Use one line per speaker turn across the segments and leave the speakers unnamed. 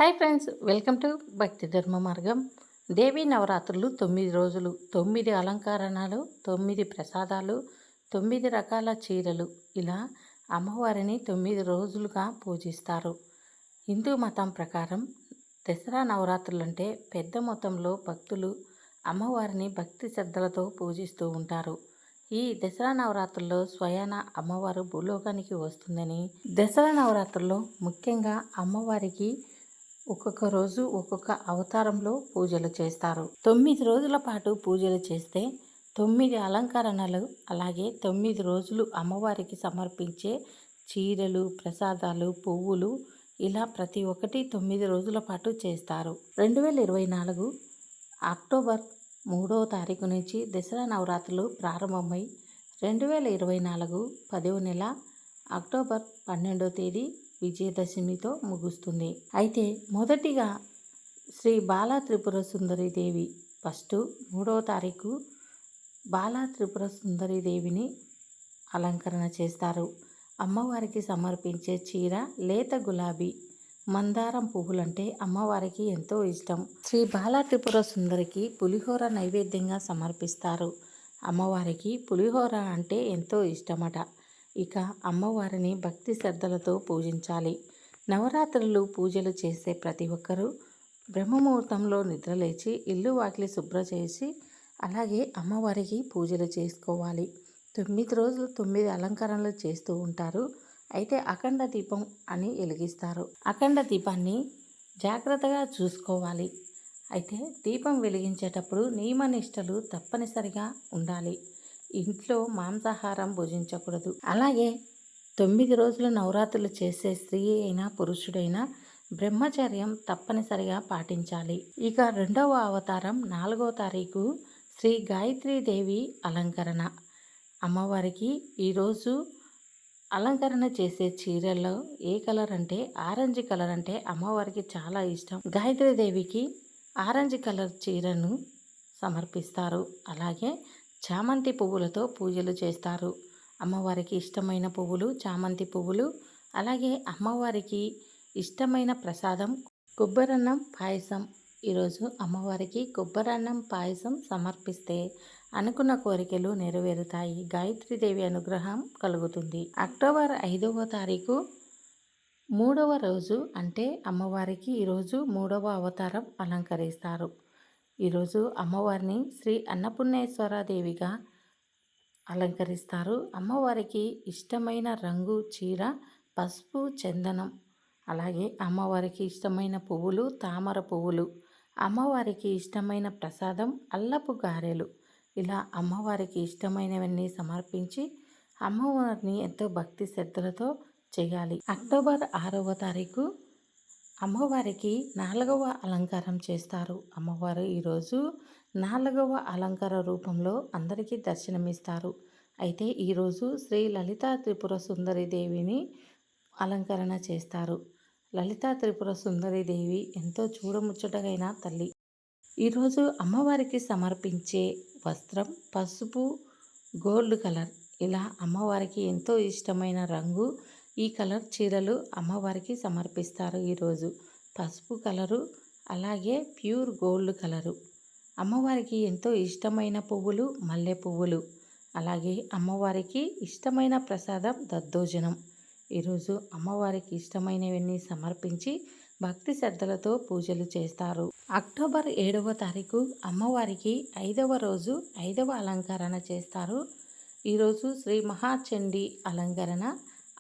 Hi friends, welcome to భక్తి ధర్మ మార్గం. దేవీ నవరాత్రులు 9 రోజులు, 9 అలంకరణలు, 9 ప్రసాదాలు, 9 రకాల చీరలు, ఇలా అమ్మవారిని 9 రోజులుగా పూజిస్తారు. హిందూ మతం ప్రకారం దసరా నవరాత్రులు అంటే పెద్ద మొత్తంలో భక్తులు అమ్మవారిని భక్తి శ్రద్ధలతో పూజిస్తూ ఉంటారు. ఈ దసరా నవరాత్రుల్లో స్వయాన అమ్మవారు భూలోకానికి వస్తుందని, దసరా నవరాత్రుల్లో ముఖ్యంగా అమ్మవారికి ఒక్కొక్క రోజు ఒక్కొక్క అవతారంలో పూజలు చేస్తారు. 9 రోజుల పాటు పూజలు చేస్తే 9 అలంకరణలు, అలాగే 9 రోజులు అమ్మవారికి సమర్పించే చీరలు, ప్రసాదాలు, పువ్వులు, ఇలా ప్రతి ఒక్కటి 9 రోజుల పాటు చేస్తారు. 2024 అక్టోబర్ 3వ తారీఖు నుంచి దసరా నవరాత్రులు ప్రారంభమై 2024 10వ నెల అక్టోబర్ 12వ తేదీ విజయదశమితో ముగుస్తుంది. అయితే మొదటిగా శ్రీ బాలా త్రిపుర సుందరి దేవి ఫస్ట్ 3వ తారీఖు బాలా త్రిపుర సుందరి దేవిని అలంకరణ చేస్తారు. అమ్మవారికి సమర్పించే చీర లేత గులాబీ మందారం పువ్వులంటే అమ్మవారికి ఎంతో ఇష్టం. శ్రీ బాలా త్రిపుర సుందరికి పులిహోర నైవేద్యంగా సమర్పిస్తారు. అమ్మవారికి పులిహోర అంటే ఎంతో ఇష్టమట. ఇక అమ్మవారిని భక్తి శ్రద్ధలతో పూజించాలి. నవరాత్రులు పూజలు చేసే ప్రతి ఒక్కరూ బ్రహ్మముహూర్తంలో నిద్రలేచి ఇల్లు వాకిలి శుభ్రం చేసి అలాగే అమ్మవారికి పూజలు చేసుకోవాలి. 9 రోజులు 9 అలంకరణలు చేస్తూ ఉంటారు. అయితే అఖండ దీపం అని వెలిగిస్తారు. అఖండ దీపాన్ని జాగ్రత్తగా చూసుకోవాలి. అయితే దీపం వెలిగించేటప్పుడు నియమనిష్టలు తప్పనిసరిగా ఉండాలి. ఇంట్లో మాంసాహారం భుజించకూడదు. అలాగే 9 రోజులు నవరాత్రులు చేసే స్త్రీ అయినా పురుషుడైనా బ్రహ్మచర్యం తప్పనిసరిగా పాటించాలి. ఇక 2వ అవతారం 4వ తారీఖు శ్రీ గాయత్రీదేవి అలంకరణ. అమ్మవారికి ఈరోజు అలంకరణ చేసే చీరల్లో ఏ కలర్ అంటే ఆరెంజ్ కలర్ అంటే అమ్మవారికి చాలా ఇష్టం. గాయత్రీదేవికి ఆరెంజ్ కలర్ చీరను సమర్పిస్తారు. అలాగే చామంతి పువ్వులతో పూజలు చేస్తారు. అమ్మవారికి ఇష్టమైన పువ్వులు చామంతి పువ్వులు. అలాగే అమ్మవారికి ఇష్టమైన ప్రసాదం కొబ్బరన్నం పాయసం. ఈరోజు అమ్మవారికి కొబ్బరన్నం పాయసం సమర్పిస్తే అనుకున్న కోరికలు నెరవేరుతాయి. గాయత్రీదేవి అనుగ్రహం కలుగుతుంది. అక్టోబర్ 5వ తారీఖు 3వ రోజు అంటే అమ్మవారికి ఈరోజు 3వ అవతారం అలంకరిస్తారు. ఈరోజు అమ్మవారిని శ్రీ అన్నపూర్ణేశ్వరాదేవిగా అలంకరిస్తారు. అమ్మవారికి ఇష్టమైన రంగు చీర పసుపు చందనం. అలాగే అమ్మవారికి ఇష్టమైన పువ్వులు తామర పువ్వులు. అమ్మవారికి ఇష్టమైన ప్రసాదం అల్లపు గారెలు. ఇలా అమ్మవారికి ఇష్టమైనవన్నీ సమర్పించి అమ్మవారిని ఎంతో భక్తి శ్రద్ధలతో చేయాలి. అక్టోబర్ 6వ తారీఖు అమ్మవారికి 4వ అలంకారం చేస్తారు. అమ్మవారు ఈరోజు 4వ అలంకార రూపంలో అందరికీ దర్శనమిస్తారు. అయితే ఈరోజు శ్రీ లలితా త్రిపుర సుందరి దేవిని అలంకరణ చేస్తారు. లలితా త్రిపుర సుందరి దేవి ఎంతో చూడముచ్చటగైన తల్లి. ఈరోజు అమ్మవారికి సమర్పించే వస్త్రం పసుపు గోల్డ్ కలర్. ఇలా అమ్మవారికి ఎంతో ఇష్టమైన రంగు ఈ కలర్ చీరలు అమ్మవారికి సమర్పిస్తారు. ఈరోజు పసుపు కలరు అలాగే ప్యూర్ గోల్డ్ కలరు. అమ్మవారికి ఎంతో ఇష్టమైన పువ్వులు మల్లె పువ్వులు. అలాగే అమ్మవారికి ఇష్టమైన ప్రసాదం దద్దోజనం. ఈరోజు అమ్మవారికి ఇష్టమైనవన్నీ సమర్పించి భక్తి శ్రద్ధలతో పూజలు చేస్తారు. అక్టోబర్ 7వ తారీఖు అమ్మవారికి 5వ రోజు 5వ అలంకరణ చేస్తారు. ఈరోజు శ్రీ మహాచండీ అలంకరణ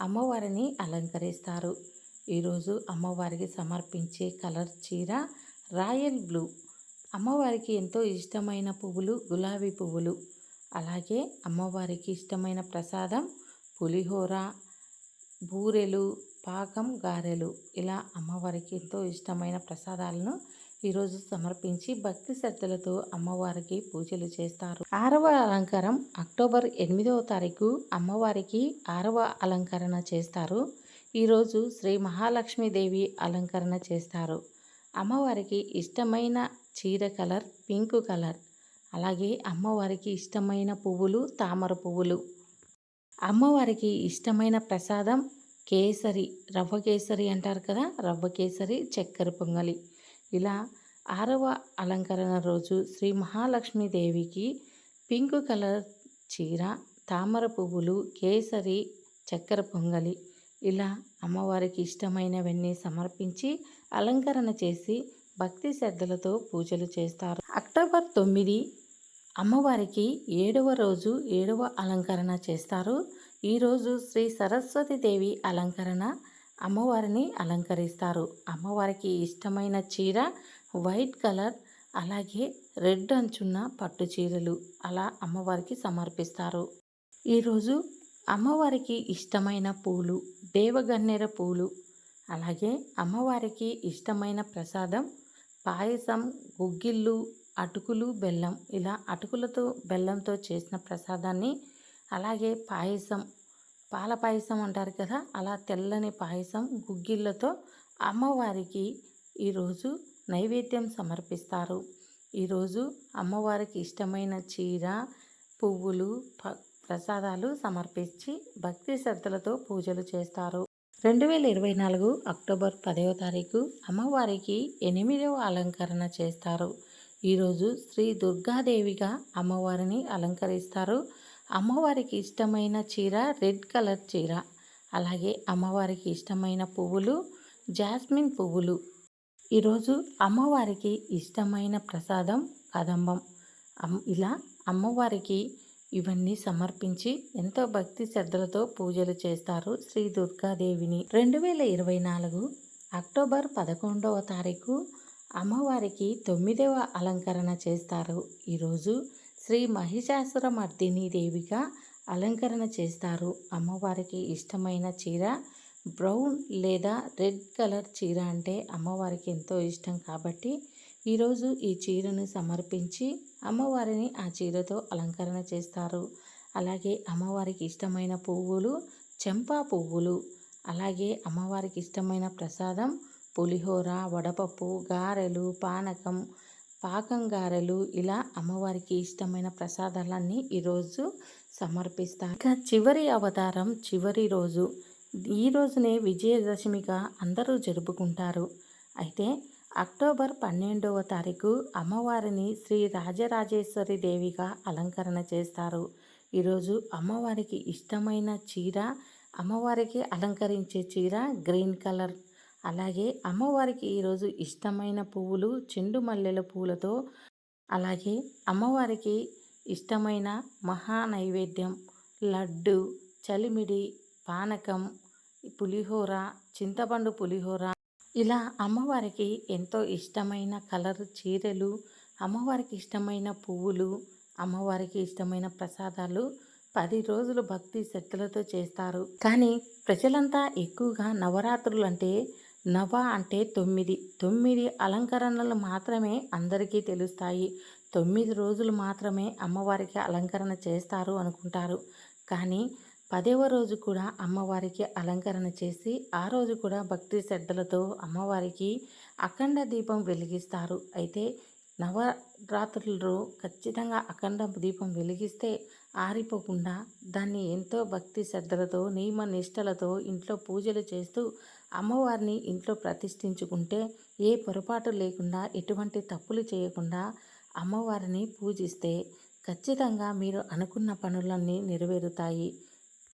అమ్మవారిని అలంకరిస్తారు. ఈరోజు అమ్మవారికి సమర్పించే కలర్ చీర రాయల్ బ్లూ. అమ్మవారికి ఎంతో ఇష్టమైన పువ్వులు గులాబీ పువ్వులు. అలాగే అమ్మవారికి ఇష్టమైన ప్రసాదం పులిహోర బూరెలు పాకం గారెలు. ఇలా అమ్మవారికి ఎంతో ఇష్టమైన ప్రసాదాలను ఈరోజు సమర్పించి భక్తి శ్రద్ధలతో అమ్మవారికి పూజలు చేస్తారు. 6వ అలంకారం అక్టోబర్ 8వ తారీఖు అమ్మవారికి 6వ అలంకరణ చేస్తారు. ఈరోజు శ్రీ మహాలక్ష్మీదేవి అలంకరణ చేస్తారు. అమ్మవారికి ఇష్టమైన చీర కలర్ పింక్ కలర్. అలాగే అమ్మవారికి ఇష్టమైన పువ్వులు తామర పువ్వులు. అమ్మవారికి ఇష్టమైన ప్రసాదం కేసరి, రవ్వ కేసరి అంటారు కదా, రవ్వ కేసరి, చక్కెర పొంగలి. ఇలా 6వ అలంకరణ రోజు శ్రీ మహాలక్ష్మీదేవికి పింక్ కలర్ చీర, తామర పువ్వులు, కేసరి, చక్కెర పొంగలి ఇలా అమ్మవారికి ఇష్టమైనవన్నీ సమర్పించి అలంకరణ చేసి భక్తి శ్రద్ధలతో పూజలు చేస్తారు. అక్టోబర్ 9 అమ్మవారికి 7వ రోజు 7వ అలంకరణ చేస్తారు. ఈరోజు శ్రీ సరస్వతి దేవి అలంకరణ అమ్మవారిని అలంకరిస్తారు. అమ్మవారికి ఇష్టమైన చీర వైట్ కలర్, అలాగే రెడ్ అంచున్న పట్టు చీరలు అలా అమ్మవారికి సమర్పిస్తారు. ఈరోజు అమ్మవారికి ఇష్టమైన పూలు దేవగన్నేర పూలు, అలాగే అమ్మవారికి ఇష్టమైన ప్రసాదం పాయసం, గుగ్గిళ్ళు, అటుకులు, బెల్లం ఇలా అటుకులతో బెల్లంతో చేసిన ప్రసాదాన్ని, అలాగే పాయసం పాల పాయసం అంటారు కదా, అలా తెల్లని పాయసం గుగ్గిళ్ళతో అమ్మవారికి ఈరోజు నైవేద్యం సమర్పిస్తారు. ఈరోజు అమ్మవారికి ఇష్టమైన చీర, పువ్వులు, ప్రసాదాలు సమర్పించి భక్తి శ్రద్ధలతో పూజలు చేస్తారు. 2024 అక్టోబర్ 10వ తారీఖు అమ్మవారికి 8వ అలంకరణ చేస్తారు. ఈరోజు శ్రీ దుర్గాదేవిగా అమ్మవారిని అలంకరిస్తారు. అమ్మవారికి ఇష్టమైన చీర రెడ్ కలర్ చీర, అలాగే అమ్మవారికి ఇష్టమైన పువ్వులు జాస్మిన్ పువ్వులు. ఈరోజు అమ్మవారికి ఇష్టమైన ప్రసాదం కదంబం. ఇలా అమ్మవారికి ఇవన్నీ సమర్పించి ఎంతో భక్తి శ్రద్ధలతో పూజలు చేస్తారు శ్రీ దుర్గాదేవిని. 2024 అక్టోబర్ 11వ తారీఖు అమ్మవారికి 9వ అలంకరణ చేస్తారు. ఈరోజు శ్రీ మహిషాసురమర్దిని దేవిగా అలంకరణ చేస్తారు. అమ్మవారికి ఇష్టమైన చీర బ్రౌన్ లేదా రెడ్ కలర్ చీర అంటే అమ్మవారికి ఎంతో ఇష్టం కాబట్టి ఈరోజు ఈ చీరను సమర్పించి అమ్మవారిని ఆ చీరతో అలంకరణ చేస్తారు. అలాగే అమ్మవారికి ఇష్టమైన పువ్వులు చెంపా పువ్వులు, అలాగే అమ్మవారికి ఇష్టమైన ప్రసాదం పులిహోర, వడపప్పు, గారెలు, పానకం, పాకం గారెలు ఇలా అమ్మవారికి ఇష్టమైన ప్రసాదాలన్నీ ఈరోజు సమర్పిస్తారు. ఇక చివరి అవతారం చివరి రోజు, ఈ రోజునే విజయదశమిగా అందరూ జరుపుకుంటారు. అయితే అక్టోబర్ 12వ తారీఖు అమ్మవారిని శ్రీ రాజరాజేశ్వరి దేవిగా అలంకరణ చేస్తారు. ఈరోజు అమ్మవారికి ఇష్టమైన చీర, అమ్మవారికి అలంకరించే చీర గ్రీన్ కలర్, అలాగే అమ్మవారికి ఈరోజు ఇష్టమైన పువ్వులు చెండు మల్లెల పూలతో, అలాగే అమ్మవారికి ఇష్టమైన మహా నైవేద్యం లడ్డు, చలిమిడి, పానకం, పులిహోర, చింతపండు పులిహోర ఇలా అమ్మవారికి ఎంతో ఇష్టమైన కలర్ చీరలు, అమ్మవారికి ఇష్టమైన పువ్వులు, అమ్మవారికి ఇష్టమైన ప్రసాదాలు 10 రోజులు భక్తి శ్రద్ధలతో చేస్తారు. కానీ ప్రజలంతా ఎక్కువగా నవరాత్రులు అంటే నవ అంటే 9 అలంకరణలు మాత్రమే అందరికీ తెలుస్తాయి. 9 రోజులు మాత్రమే అమ్మవారికి అలంకరణ చేస్తారు అనుకుంటారు. కానీ 10వ రోజు కూడా అమ్మవారికి అలంకరణ చేసి ఆ రోజు కూడా భక్తి శ్రద్ధలతో అమ్మవారికి అఖండ దీపం వెలిగిస్తారు. అయితే నవరాత్రులలో ఖచ్చితంగా అఖండ దీపం వెలిగిస్తే ఆరిపోకుండా దాన్ని ఎంతో భక్తి శ్రద్ధలతో నియమ నిష్టలతో ఇంట్లో పూజలు చేస్తూ అమ్మవారిని ఇంట్లో ప్రతిష్ఠించుకుంటే ఏ పొరపాటు లేకుండా ఎటువంటి తప్పులు చేయకుండా అమ్మవారిని పూజిస్తే ఖచ్చితంగా మీరు అనుకున్న పనులన్నీ నెరవేరుతాయి.